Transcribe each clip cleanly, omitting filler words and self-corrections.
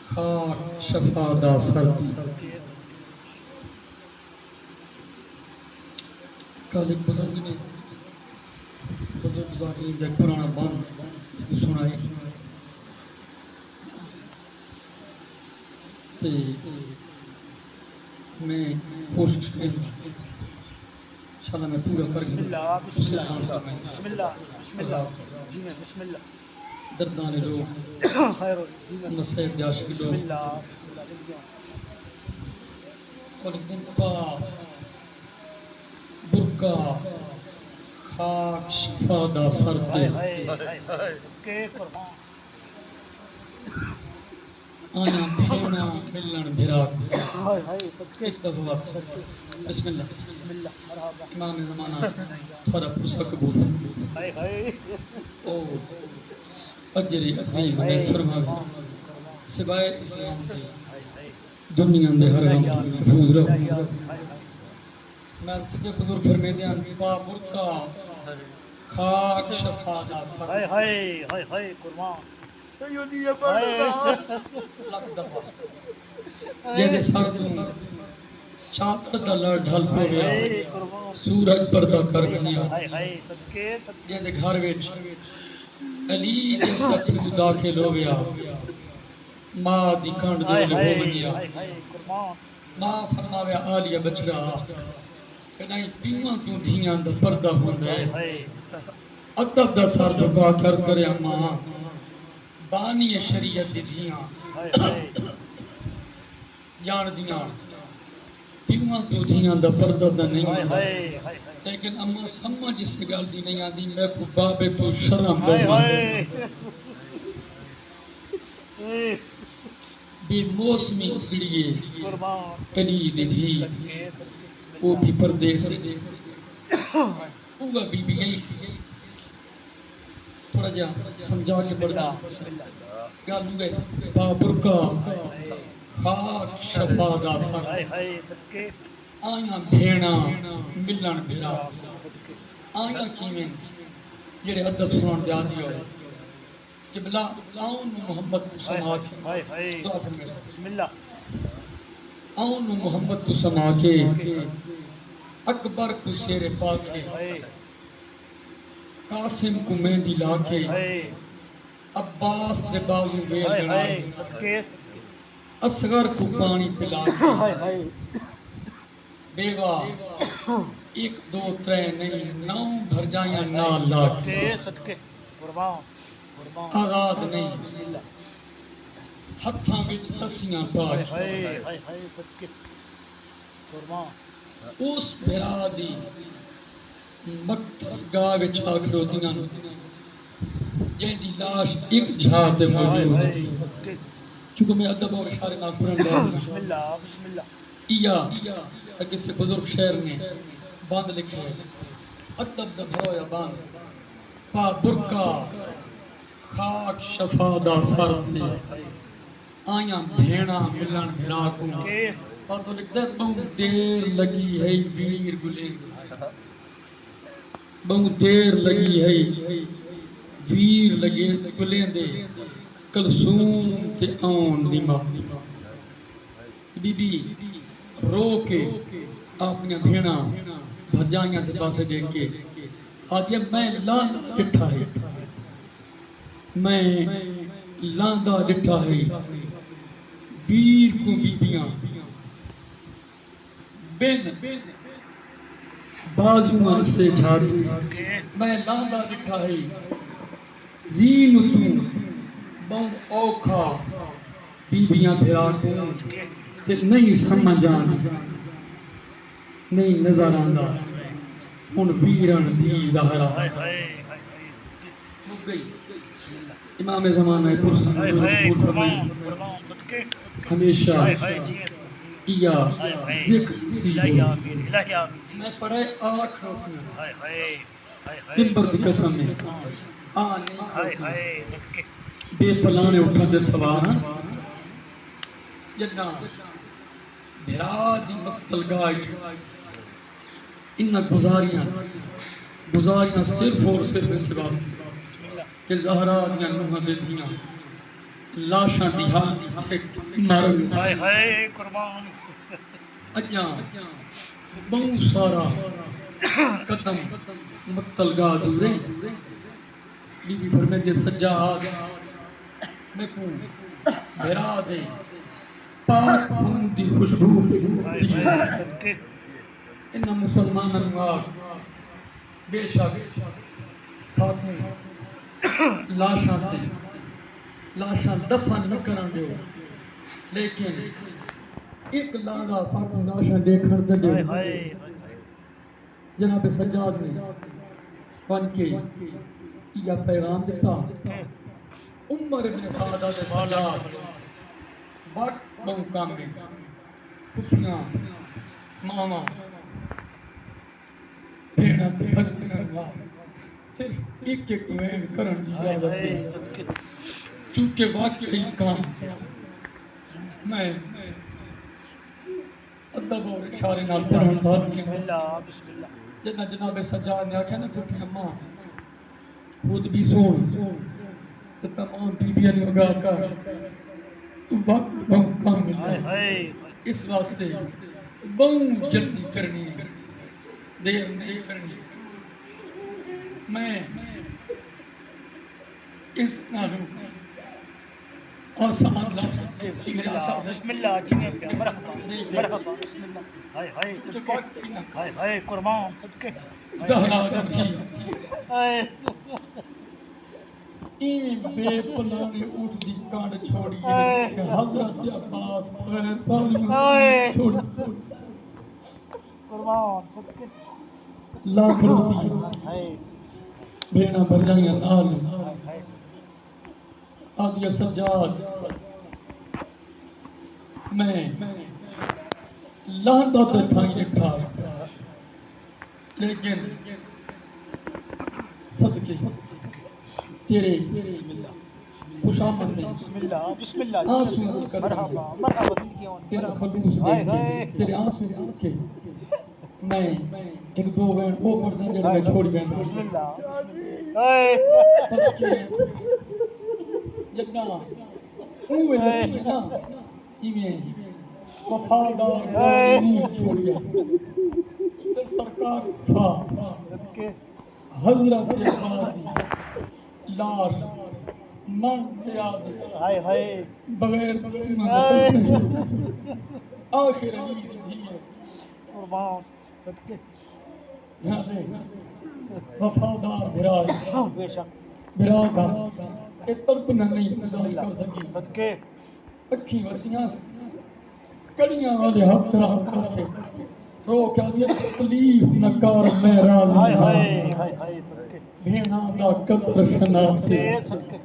خاک شفا دا سردی کل ایک بزرگ نے بزرگ ذاکرین جا پرانا بان سنائی تے میں کوشش کریں انشاءاللہ میں پورا کر گیا بسم اللہ بسم اللہ جی میں بسم اللہ دردان لوگ نصیب جاشق بسم لوگ اللہ اور ایک دن پا برکا خاک شفا دا سردی کہ قربان آیا بھینا ملن بھراک ہائے ہائے ایک دفعہ بات بسم اللہ بسم اللہ مرحبا امام زمانہ تھوڑا پرسا قبول ہائے ہائے او اجر عظیم نے فرمایا سوائے اسلام کے دنیا میں ہر غم محفوظ رہو میں اس کے بزرگ فرمے دیا با برکا خاک شفا دا سر ہائے ہائے ہائے ہائے قربان لکھ دفعہ یہ دے سر تم چادر دا لڑ ڈھل پو گیا سورج پردہ کر گیا ہائے ہائے صدقے یہ دے گھر وچ علی جیسا پھر داخل ہو گیا ماں دی کانڈ دے لے ہو گیا ماں فرماویا آلیا بچڑا کہ نہیں پیواں تو دھیاں دا پردہ ہوندا ہے ادب دا سر دبا کر کرے ماں بانی شریعت دی دھیاں جان دیاں پیواں تو دھیاں دا پردہ دا نہیں ہوندا لیکن اما سمجھ اس گل دی نہیں آندی میں کو بابے تو شرم لگا بے موسمی اکھڑیے علی دی دھی وہ بھی پردے سے اوہ بی بی گئی تھوڑا جا سمجھا کے پڑھا گالو گئے بابرکا خاک شفا دا سر آیا بھینا ملن بھیرا آیا کیویں جڑے ادب سنان جا دیو کہ بلا آؤں محمد کو سما کے دعا فرمائے بسم اللہ آؤں محمد کو سما کے اکبر کو شیر پاکے قاسم کو مہندی لاکے عباس دے بازو ویل بنا اصغر کو پانی پلا کے بیوہ ایک دو ترے نہیں نو بھر جائیں نال لاکے آغاد نہیں ہتھاں وچ رسیاں پاک اس بھرا دی مکتب گاہ وچ آکھڑو دیاں جہاں دی لاش ایک جھاتے موجود ہے چونکہ میں ادب اور اشارے نہ قرآن بسم اللہ ایا اگے سے بزرگ شہر نے باندھ لکھے ادب دا بھرویا باندھ پا برکا خاک شفا دا سر تھے آیا بھینا ملن بھرا کو باتوں لکھتا ہے بہت دیر لگی ہے ویر گلیں بہت دیر لگی ہے ویر لگے گلیں دے کلسوم تے آن دی ماں بی بی رو کے اپنے بھینا بھجائیاں تے پاسے دیکھ کے آدھیا میں لاندہ لٹھا ہے میں لاندہ لٹھا ہے ویر کو بیبیاں بین بازوان سے جھاڑی میں لاندہ لٹھا ہے زین تو بہت اوکھا بیبیاں بھرا کو تے نہیں سمجھان نہیں نظر آندہ ان ویران دی ظاہرہ ہو گئی امام زمانہ پرسن فرمائی ہمیشہ یا ذکر سی میں پڑھے آنکھ روکنا ممبر دی قسم میں نہیں بے پلانے اٹھا دے سوار جنہ بھرا دی مقتل گائی انہ گزاریاں صرف اور صرف اس واسطے کہ زہرا دیاں نوحہ دے دیاں لاشاں دی حالت ایک مرن ہائے ہائے قربان اجاں بہت سارا قدم متلگا دورے بی بی فرمائے دے سجاد میں کو بھرا دے پاک خون دی خوشبو ہائے تھی ہائے صدقے انہاں مسلمانوں آگ بے شک ساتھوں لاشاں دفن نہ کرن دیو لیکن ایک لادا ساتھوں لاشاں دیکھن دے دیو ہائے ہائے جناب سجاد نے بن کے یہ پیغام دیتا عمر ابن سعدہ دے سجاد وقت بہو کام میں پھپیاں ماما بھیڑا بھگنا صرف ایک ایک وین کرن دی ہائے اجازت ہائے دے صدقے چونکہ واقعی کام میں ادب اور اشارے نال پڑھن دا بسم اللہ بسم اللہ جنہ جناب سجاد نے آکھیا نا پھپیاں ماں خود بھی سون تو تمام بیبیاں نے اگا کر تو وقت بہت کم مل ہائے رہا ہائے اس واسطے بہت جلدی کرنی ہے دیر نہیں کرنی میں اس نالوں آسان لفظ میرے آسان بسم اللہ جی میں پیا مرحبا مرحبا بسم اللہ ہائے ہائے جو صدقے وقت ہی نہ ہائے ہائے قربان صدقے زہرا رکھی ہائے ایویں بے پلانے اٹھ دی کانڈ چھوڑیے کہ حضرت عباس غیر پالیوں چھوڑ قربان صدقے لاکھ روٹی ہائے بھیڑا بھرجائیاں نال ہائے ہائے آدیا سجاد میں لہندا تے تھائی اٹھا لیکن صدقے تیرے خوشامد نے بسم اللہ آنسو کی قسم مرحبا مرحبا دل کی آن تیرا خلوص ہائے دیکھ ہائے کے تیرے آنسو دیکھ کے میں ایک دو وین وہ مردہ جڑے میں چھوڑ گیا بسم اللہ ہائے صدقے جنہ اوے لگی نا ایویں وفادار نہیں چھوڑیا تے سرکار تھا صدقے حضرت عباس لاش من پیاد ہائے ہائے بغیر ہائے آخر علی دی ہے قربان صدقے جانے وفادار بھرا بے شک بھرا کا اے تڑپ نہ نہیں برداشت کر سکی صدقے اکھی وسیاں کڑیاں والے ہاتھ طرح کر کے رو کیا دیا تکلیف نہ کار میرا ہائے ہائے نہیں ہائے ہائے صدقے بھینا دا قدر شناس سے صدقے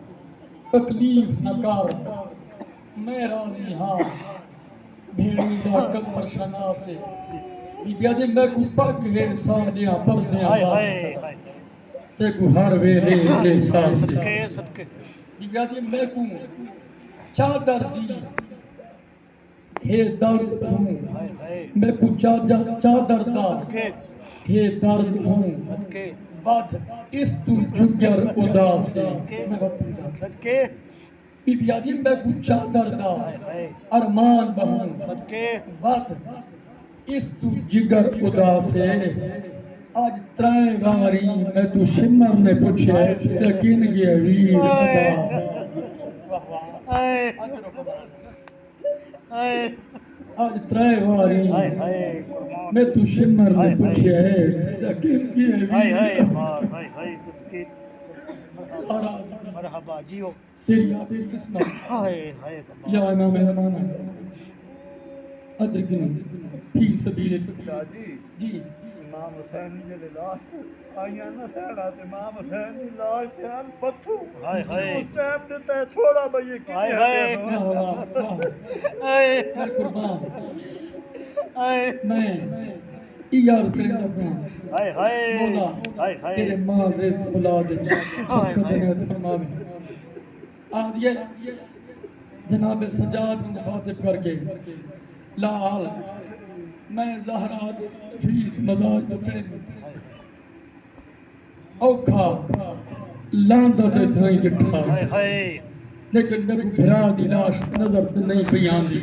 تکلیف نہ کار میرا نہیں ہاں بھیڑی دا قدر شناس سے بیا دے میں کو پاک ہے ساڑیاں پردیاں ہائے ہائے ہائے تے کو ہر ویلے احساس سے صدقے صدقے بیا دے میں کو چادر دی ہے درد ہوں ہائے ہائے میں کو چادر دا صدقے ہے درد ہوں صدقے بات اس تو جگر اداس سے میں بتا صدقے بی بی آدم میں کو چادر دا ہائے ہائے ارمان بہوں صدقے بات اس تو جگر اداس ہے آج ترائے واری میں تو شمر نے پوچھے یقین گیا ویر عباس ہائے ہائے آج ترائے واری ہائے ہائے قربان میں تو شمر نے پوچھے یقین گیا ہائے ہائے ویر عباس ہائے ہائے صدقے مرحبا جیو تیری آبی قسمت ہائے ہائے یا امام زمانہ ادرکنی فی سبیل جی امام حسین جی لاش آئیاں نہ سہڑا تے امام حسین دی لاش تے ان پتھو ہائے ہائے اس ٹائم تے تے چھوڑا بھئی کی ہائے ہائے واہ واہ واہ ہائے میں قربان ہائے میں یہ عرض کریں اپنا ہائے ہائے مولا ہائے تیرے ہائے ماں ریت اولاد حق دنیت فرماوے آج یہ جناب سجاد مخاطب کر کے لال میں زہرات فیس مزاج بچڑے اوکھا لاندہ دے تھائی جٹھا ہائے ہائے لیکن میرے بھرا دی لاش نظر سے نہیں پئی آندی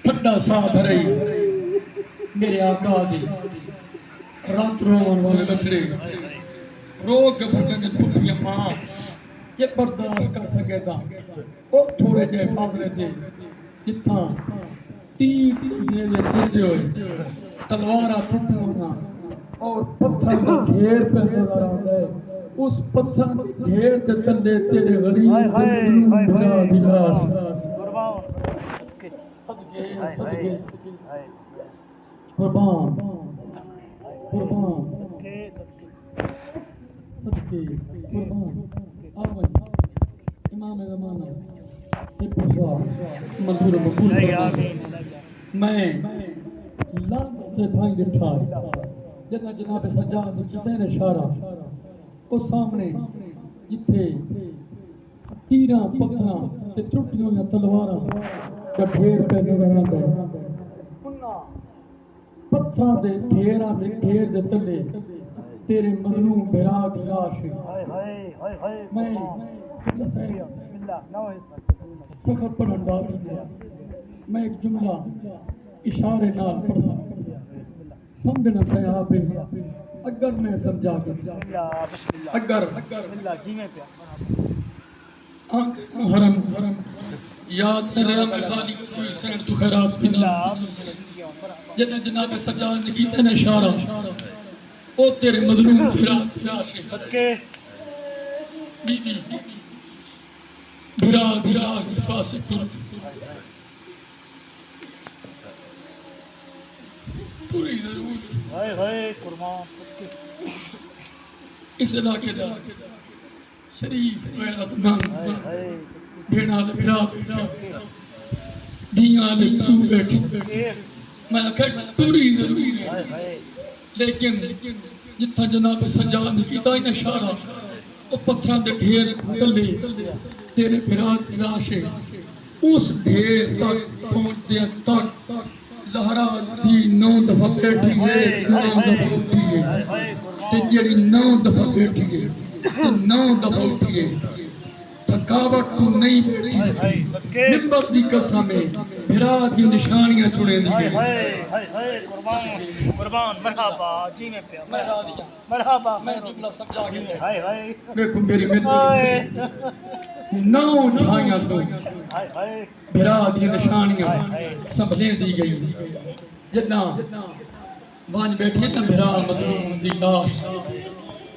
ٹھنڈا سا بھرئی میرے آقا دی رات روان والے بچڑے رو کے بھرگن پھٹی ماں یہ برداشت کر سکے تھا وہ تھوڑے جے فاصلے تھے جتھاں تیر میرے ٹوٹے ہوئے تلوارہ ٹوٹے ہونا اور پتھر کا ڈھیر پہ نظر آتا ہے اس پتھر کے ڈھیر کے تلے تیرے غریب بھرا دی لاش صدقے قربان قربان صدقے قربان آمین امام زمانہ منظور مقبول میں لانت سے تھائیں دٹھا جنہ جناب سجاد کیتے نے اشارہ اس سامنے جتھے تیراں پتھراں تے ٹوٹیاں یا تلواراں دا ڈھیر پہ نظر آندا ہے انہاں پتھراں دے ڈھیراں دے ڈھیر دے تلے تیرے مظلوم بھرا دی لاش میں سخت پڑھن والی میں ایک جملہ اشارے نال پڑھ سکتا سمجھنا پیا آپ اگر میں سمجھا کے اگر محرم یاد نہ رہا میں خالی کوئی سین تو خیرات بنا جنہ جناب سجاد نے کیتے نے اشارہ او تیرے مظلوم بھرا دی لاش بی بی بھرا دی لاش کے پاس پوری ضرور اس علاقے دا شریف غیرت مند بھیڑا دے بھرا بیٹھا دیاں دے تو بیٹھے میں کہا پوری ضروری ہے لیکن جتھا جناب سجاد نے کیتا ہی اشارہ وہ پتھراں دے ڈھیر تلے تیرے بھرا دی لاش ہے اس ڈھیر تک پہنچدے تک زہرا دی 9 دفعہ بیٹھی ہے 9 دفعہ اٹھی ہے تے جڑی 9 دفعہ بیٹھی ہے 9 دفعہ اٹھی ہے تھکاوٹ تو نہیں بیٹھی نمبر دی قسم ہے بھرا دی نشانیاں چھڑے دی قربان مرحبا جی میں پیا مرحبا میں جملہ سمجھا کے دیکھو میری ملتی 9 ڈھائیاں تو بھرا دی نشانیاں سنبھلیں دی گئی جتنا وانج بیٹھے نا بھرا مظلوم دی لاش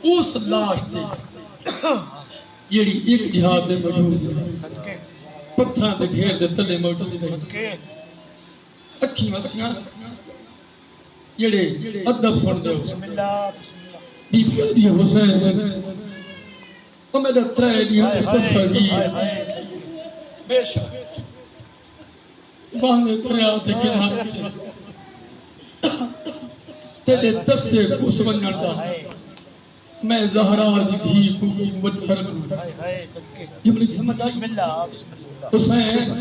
اس لاش تے جیڑی ایک جہاد دے موجود ہے پتھراں دے ڈھیر دے تلے موجود ہے اکھی وسیاں جیڑے ادب سن دے بی بی حسین وہ میرے ترے لیے تصویر بے شک باندھے دریا دے کنارے تیرے دسے کس ونجن دا میں زہرا دی دھی کو مدھر جملی سمجھ آئی حسین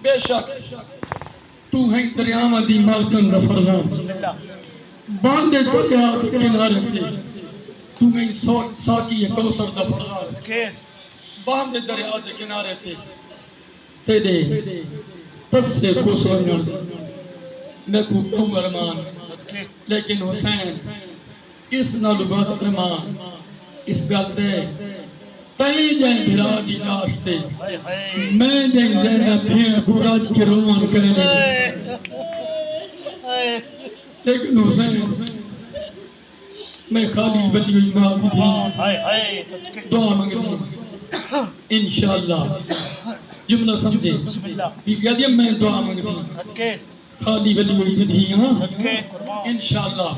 بے شک تو ہیں دریاواں دی مالکن دا فرزان باندھے دریا دے کنارے تے تو ہیں ساکی کوثر دا فرزان باندھے دریا دے کنارے تے تیرے تسے کس ونجن دا میں کو کہوں ارمان لیکن حسین اس نالو بات ارمان اس گل دے تائیں جائیں بھرا دی لاش تے میں جائیں زینب پھین کو راج کے رومان کرنے لیکن حسین میں خالی ولی امام دی دعا مانگتی انشاءاللہ جملہ سمجھے یہ کہہ دیا میں دعا مانگتی خالی ولی دی ہاں انشاءاللہ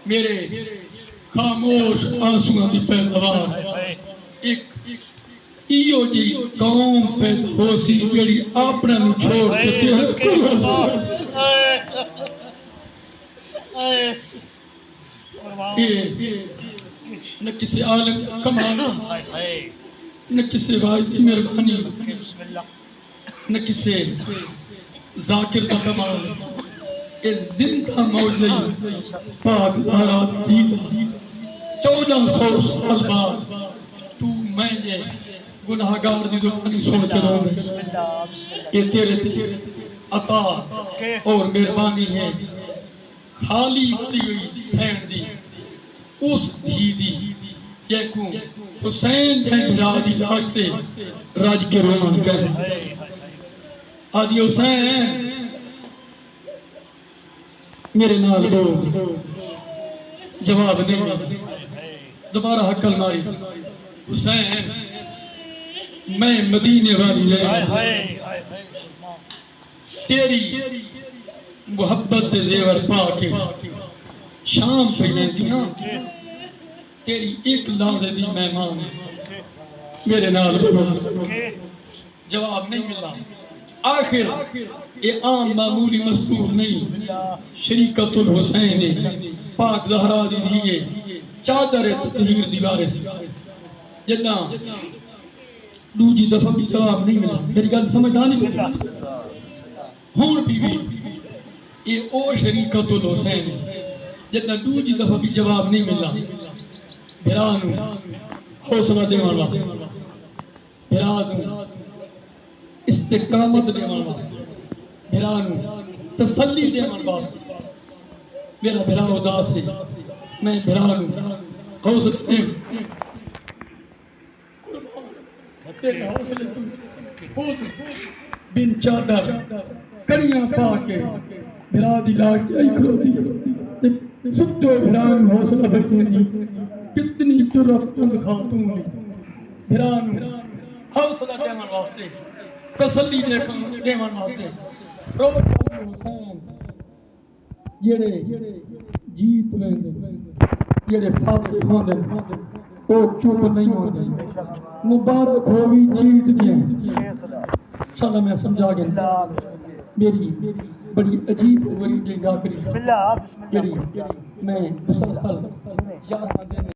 میرے خاموش آنسوਆਂ دی پیداوار ایک ایو جی قوم پیدا ہو سی جڑی اپنے نو چھوڑ کے نہ کسی عالم کا کمال نہ کسی واعظ کی مہربانی نہ کسی ذاکر کا کمال اے زندہ موجود پاک دارات دیدہ 1400 سال بعد تو میں یہ گناہگار دی زبانی سن کے رو گئے بسم اللہ بسم اللہ یہ تیرے عطا اور مہربانی ہے خالی ہوئی ہوئی سین دی اس دھی دی یکوں حسین جائیں بھرا دی لاشتے راج کے رومان کر آدھی حسین میرے نال دو جواب نہیں دوبارہ حقل ماری حسین میں مدینے والی لے تیری محبت زیور پا کے شام پہ لیندیاں تیری ایک لحظے دی مہمان میرے نال بولو جواب نہیں ملا آخر یہ عام معمولی مستور نہیں شریکت الحسین پاک زہرا دی دیئے چادر تطہیر دیوارے سے جنہ دوجی دفعہ بھی جواب نہیں ملا میری گل سمجھدانی بولو ہون بھی یہ او شریکت الحسین جنہ دوجی دفعہ بھی جواب نہیں ملا بھرانو حوصلہ دیوان واسطے بھرانو استقامت دیوان واسطے بھرانو تسلی دیوان واسطے میرا بھرا اداس ہے میں بھرانو حوصلہ تیرے حوصلے تو خود بن چادر کڑیاں پا کے بھرا دی لاش تے آئی کھلو دی ستو بھران حوصلہ بچے دی کتنی جرأت مند خاتون دی بھران حوصلہ دیوان واسطے تسلی دیوان واسطے روبرٹ حسین جڑے جیت ویندے جڑے فاتح ہوندے او چپ نہیں ہوندے مبارک ہووی جیت گئے انشاءاللہ میں سمجھا گیا میری بڑی عجیب وری جگہ کری بسم اللہ میں مسلسل یاد